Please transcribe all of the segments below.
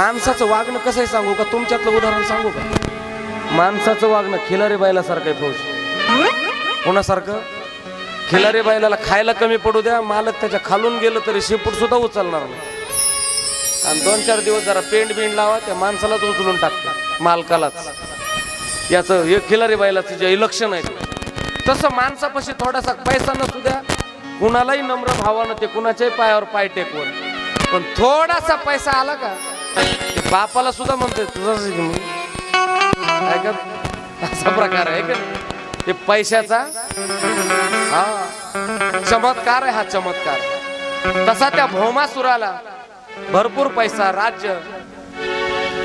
माणसाचं वागणं कसं आहे सांगू का? तुमच्यातलं उदाहरण सांगू का? माणसाचं वागणं खिलारी बैलासारखं आहे फौज. कोणासारखं? खिलारी बैलाला खायला कमी पडू द्या, मालक त्याच्या खालून गेलं तरी शेपूट सुद्धा उचलणार नाही. आणि 2-4 दिवस जरा पेंट बिंड लावा, त्या माणसालाच उचलून टाकतात, मालकालाच. याचं हे खिलारी बैलाचं जे लक्षण आहे. तसं माणसापाशी थोडासा पैसा नसू द्या, कुणालाही नम्र भावानं ते कुणाच्याही पायावर पाय टेकवून. पण थोडासा पैसा आला का ते बापाला सुद्धा म्हणते तुझाच मी. ऐका, असा प्रकार आहे का? ते पैशाचा हा चमत्कार आहे, हा चमत्कार. तसा त्या भौमासुराला भरपूर पैसा, राज्य,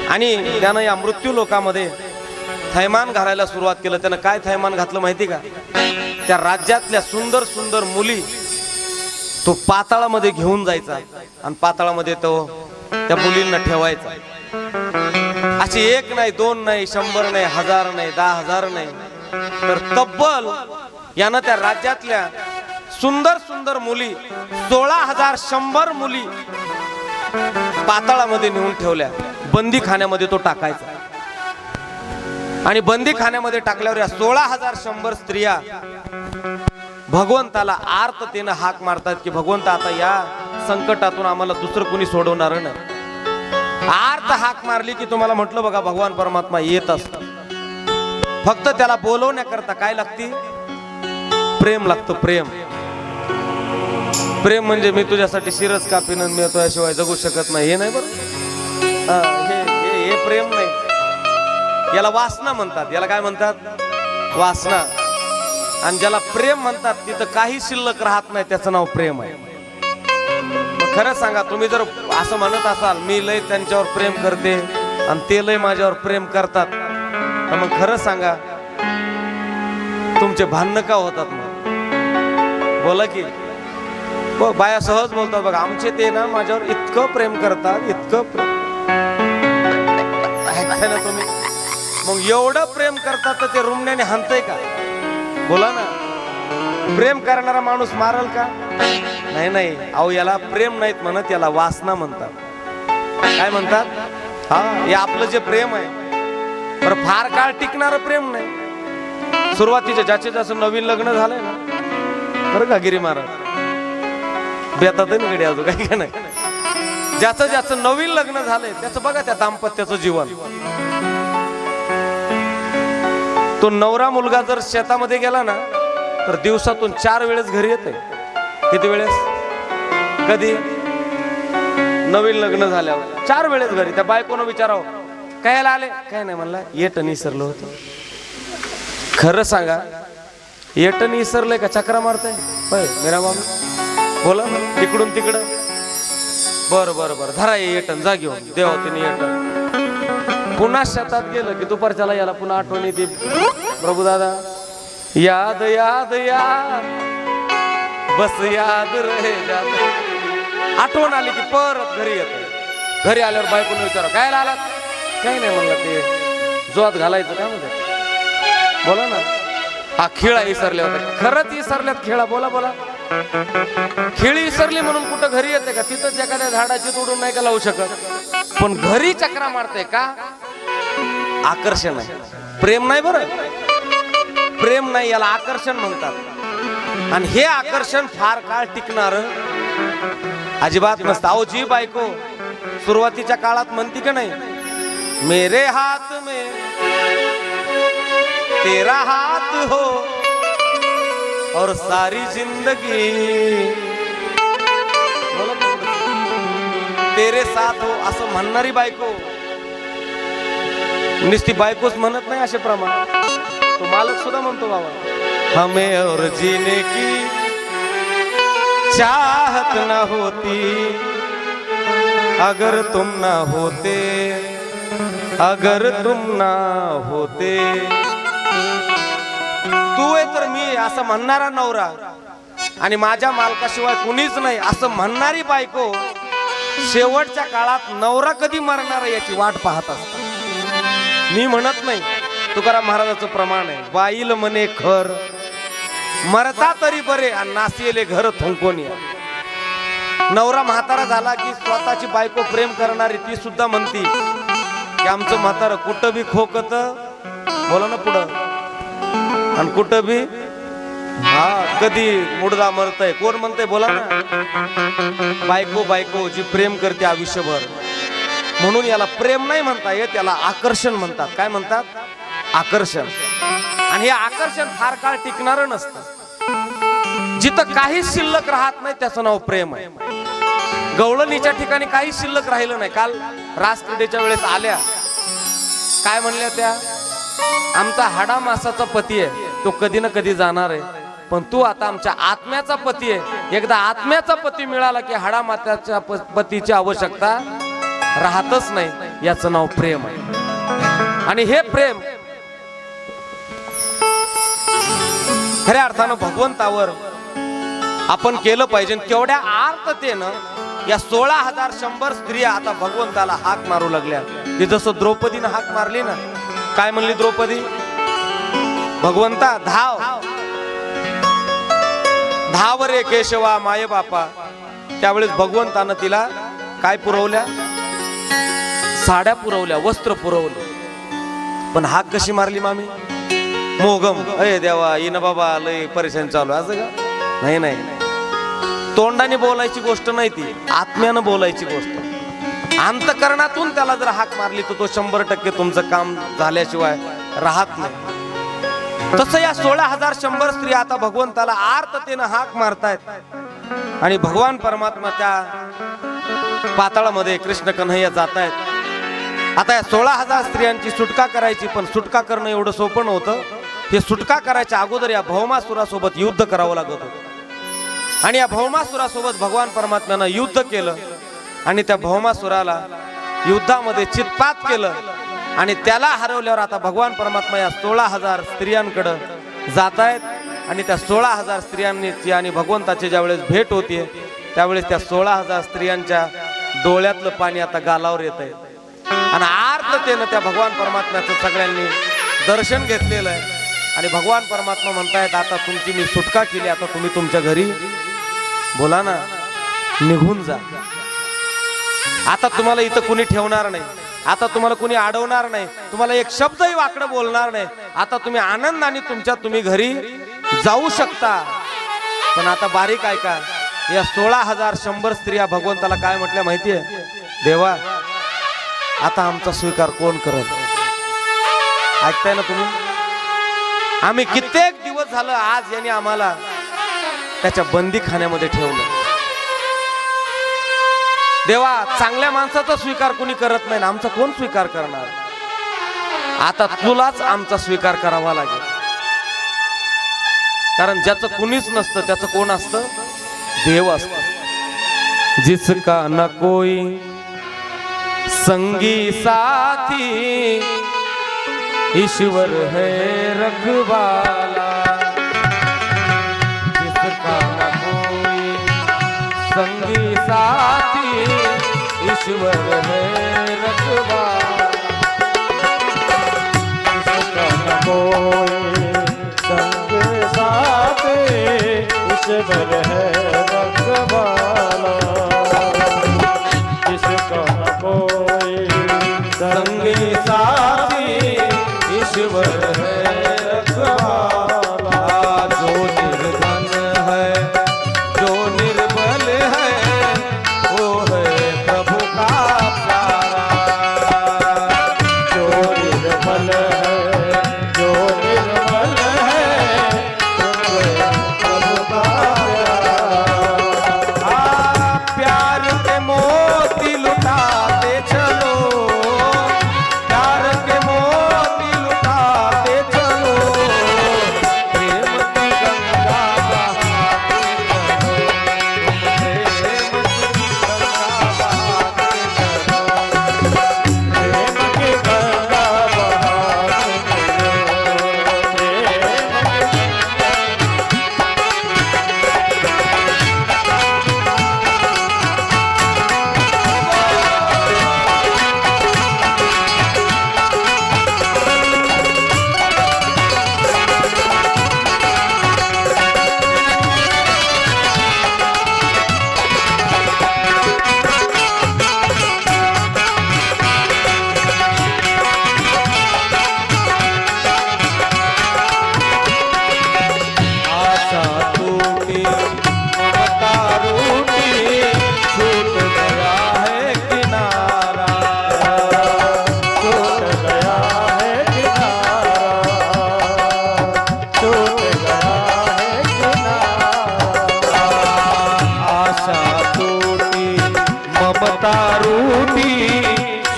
आणि त्यानं या मृत्यू लोकामध्ये थैमान घालायला सुरुवात केलं. त्यानं काय थैमान घातलं माहिती का? त्या राज्यातल्या सुंदर सुंदर मुली तो पाताळामध्ये घेऊन जायचा आणि पाताळामध्ये तो त्या मुलींना ठेवायचा. अशी 1 नाही, 2 नाही, 100 नाही, 1000 नाही, 10,000 नाही, तर तब्बल यानं त्या राज्यातल्या सुंदर सुंदर मुली 16,100 मुली पाताळामध्ये नेऊन ठेवल्या. बंदी खाण्यामध्ये तो टाकायचा. आणि बंदी खाण्यामध्ये टाकल्यावर या 16,100 स्त्रिया भगवंताला आर्ततेनं हाक मारतात की भगवंत आता या संकटातून आम्हाला दुसरं कुणी सोडवणार नाही. आर्त हाक मारली की तुम्हाला म्हटलं बघा, भगवान परमात्मा येत असतात. फक्त त्याला बोलवण्याकरता काय लागती? प्रेम लागतं. प्रेम. प्रेम म्हणजे मी तुझ्यासाठी शिरच कापीन आणि मी तुझ्याशिवाय जगू शकत नाही, हे नाही बरं. हे प्रेम नाही. याला वासना म्हणतात. याला काय म्हणतात? वासना. आणि ज्याला प्रेम म्हणतात तिथं काही शिल्लक राहत नाही, त्याचं नाव प्रेम आहे. मग खरं सांगा, तुम्ही जर असं म्हणत असाल मी लय त्यांच्यावर प्रेम करते आणि ते लय माझ्यावर प्रेम करतात, तर मग खरं सांगा तुमचे भांडणं का होतात? मग बोला की. बाया सहज बोलतात बघा, आमचे ते ना माझ्यावर इतकं प्रेम करतात, इतकं प्रेम. ऐकताय ना तुम्ही? मग एवढं प्रेम करतात तर ते रुमण्याने हाणतंय का? बोला ना. प्रेम करणारा माणूस मारल का? नाही नाही. अहो, याला प्रेम नाहीत म्हणत, याला वासना म्हणतात. काय म्हणतात? हा, हे आपलं जे प्रेम आहे तर फार काळ टिकणारं प्रेम नाही. सुरुवातीचे ज्याचे ज्याचं नवीन लग्न झालंय ना, बरं का गिरी महाराज बेतात गडी अजून काही का नाही. ज्याचं ज्याचं नवीन लग्न झालंय त्याचं बघा त्या दाम्पत्याचं जीवन. तो नवरा मुलगा जर शेतामध्ये गेला ना तर दिवसातून 4 वेळेस घरी येते. किती वेळेस? कधी? नवीन लग्न झाल्यावर 4 वेळेस घरी. त्या बायकोनं विचारावं कायला आले? काय नाही म्हणला, येटण विसरलं होतं. खरं सांगा, येटण विसरलंय का चक्रा मारताय? होय मेरा मामा. बोला ना. तिकडून तिकडं. बरं बरं बरं, धरा येटण, जा घेऊन देवा तिने येटण. पुन्हा शेतात गेलं की दुपारच्याला याला पुन्हा आठवण येते, प्रभू दादा याद याद याद बस याद रहे जात. आठवण आली की परत घरी येत. घरी आल्यावर बायकोने विचारा काय आलात? काही नाही म्हणलं, ते जोत घालायचं काय म्हणतात. बोला ना. हा, खिळा विसरल्या होत्या. खरंच विसरल्यात खिळा. बोला बोला. खिळी विसरली म्हणून कुठं घरी येते का? तिथंच एखाद्या झाडाची तोडून नाही का लावू शकत. पण घरी चक्रा मारते का? आकर्षण आहे, प्रेम नाही. बरं, प्रेम नाही, याला आकर्षण म्हणतात. आणि हे आकर्षण फार काळ टिकणार अजिबात नसतं. अहो, जी बायको सुरुवातीच्या काळात म्हणती का नाही, मेरे हात में तेरा हात हो और सारी जिंदगी तेरे साथ हो, असं म्हणणारी बायको नुसती बायकोच म्हणत नाही असे प्रमाण. तो मालक सुद्धा म्हणतो बाबा, हमें और जीने की चाहत न होती अगर तुम ना होते, अगर तुम ना होते. तू आहे तर मी असं म्हणणारा नवरा आणि माझ्या मालकाशिवाय कुणीच नाही असं म्हणणारी बायको शेवटच्या काळात नवरा कधी मरणार याची वाट पाहत असतात. मी म्हणत नाही, तुकाराम महाराजाचं प्रमाण आहे, बाईल म्हणे खर मरता तरी बरे आणि नासियले घर थुंकोनी. नवरा म्हातारा झाला की स्वतःची बायको प्रेम करणारी ती सुद्धा म्हणती की आमचं म्हातारं कुठं बी खोकत, बोला ना पुढं, आणि कुठं बी हा कधी मुडदा मरतय. कोण म्हणतंय बोला ना? बायको. बायको जी प्रेम करते आयुष्यभर. म्हणून याला प्रेम नाही म्हणता येत, याला आकर्षण म्हणतात. काय म्हणतात? आकर्षण. आणि हे आकर्षण फार काळ टिकणारं नसतं. जिथं काही शिल्लक राहत नाही त्याचं नाव प्रेम आहे. गवळणीच्या ठिकाणी काही शिल्लक राहिलं नाही. काल रास क्रीडेच्या वेळेस आल्या, काय म्हणल्या त्या? आमचा हाडा मासाचा पती आहे, तो कधी ना कधी जाणार आहे, पण तू आता आमच्या आत्म्याचा पती आहे. एकदा आत्म्याचा पती मिळाला की हाडा मात्याच्या पतीची आवश्यकता राहतच नाही. याचं नाव प्रेम आहे. आणि हे प्रेम खऱ्या अर्थानं भगवंतावर आपण केलं पाहिजे. केवढ्या आर्ततेनं या 16,100 स्त्रिया आता भगवंताला हाक मारू लागल्या. की जसं द्रौपदीनं हाक मारली ना, काय म्हणली द्रौपदी? भगवंता धाव, धाव रे केशवा माये बापा. त्यावेळेस भगवंतानं तिला काय पुरवल्या? साड्या पुरवल्या, वस्त्र पुरवले. पण हाक कशी मारली मामी? मोगम, अय देवा इन बाबा लय परेशान चालू. असं का? नाही नाही, तोंडाने बोलायची गोष्ट नाही ती, आत्म्यानं बोलायची गोष्ट. अंतकरणातून त्याला जर हाक मारली तर तो 100% तुमचं काम झाल्याशिवाय राहत नाही. तसं या 16,100 स्त्री आता भगवंताला आर्ततेनं हाक मारतायत. आणि भगवान परमात्मा त्या पाताळामध्ये कृष्ण कन्हैया जात आहेत. आता या 16,000 स्त्रियांची सुटका करायची, पण सुटका करणं एवढं सोपं नव्हतं. हे सुटका करायच्या अगोदर या भौमासुरासोबत युद्ध करावं लागत होतं. आणि या भौमासुरासोबत भगवान परमात्म्यानं युद्ध केलं. आणि त्या भौमासुराला युद्धामध्ये चितपात केलं. आणि त्याला हरवल्यावर आता भगवान परमात्मा या 16,000 स्त्रियांकडे जात आहेत. आणि त्या 16,000 स्त्रियांची आणि भगवंताची ज्यावेळेस भेट होतीये त्यावेळेस त्या 16,000 स्त्रियांच्या डोळ्यातलं पाणी आता गालावर येत आहे. आणि आर्ततेनं त्या भगवान परमात्म्याचं सगळ्यांनी दर्शन घेतलेलं आहे. आणि भगवान परमात्मा म्हणतायत आता तुमची मी सुटका केली, आता तुम्ही तुमच्या घरी बोला ना निघून जा. आता तुम्हाला इथं कुणी ठेवणार नाही, आता तुम्हाला कुणी अडवणार नाही, तुम्हाला एक शब्दही वाकडं बोलणार नाही. आता तुम्ही आनंदाने तुम्ही घरी जाऊ शकता. पण आता बारीक ऐका, या 16,100 स्त्रिया भगवंताला काय म्हटल्या माहितीये? देवा आता आमचा स्वीकार कोण करत? ऐकताय ना तुम्ही? आम्ही कित्येक दिवस झालं, आज यांनी आम्हाला त्याच्या बंदीखान्यामध्ये ठेवलं. देवा चांगल्या माणसाचा स्वीकार कोणी करत नाही, आमचा कोण स्वीकार करणार? आता तुलाच आमचा स्वीकार करावा लागेल. कारण ज्याचं कुणीच नसतं त्याचं कोण असतं? देव असतं. जिसका न कोई संगी साथी ईश्वर है रखवाला. जिसका न कोई संगी साथी ईश्वर है रखवाला. जिसका न कोई संगी साथी ईश्वर है रखवाला. जिसका न कोई संगी साथी ईश्वर है रखवाला. जो निर्धन है जो निर्बल है वो है प्रभु का प्यारा.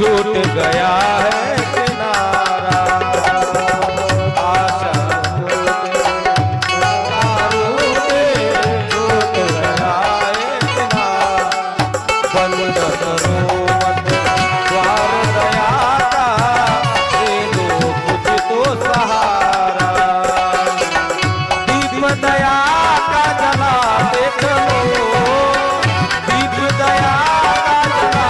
टूट गया है किनारा आशा टूट गया है किनारा बंद करो मत द्वार दया का दे दो कुछ तो सहारा दीप दया का जलाते चलो दीप दया का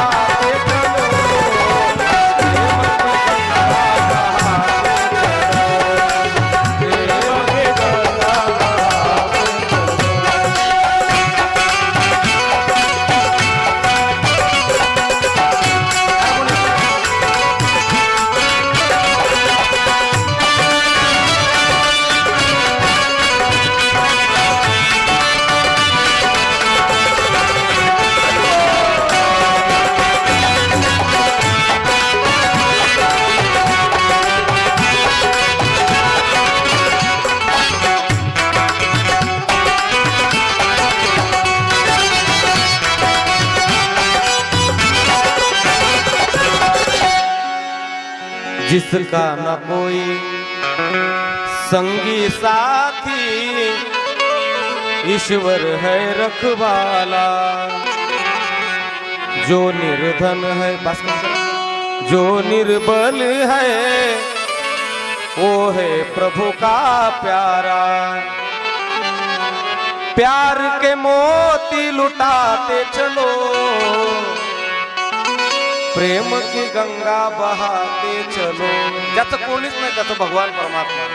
जिसका न कोई संगी साथी ईश्वर है रखवाला जो निर्धन है बस जो निर्बल है वो है प्रभु का प्यारा प्यार के मोती लुटाते चलो प्रेम की गंगा बहाते चलो ज्याचं कोणीच नाही त्याचं भगवान परमात्मा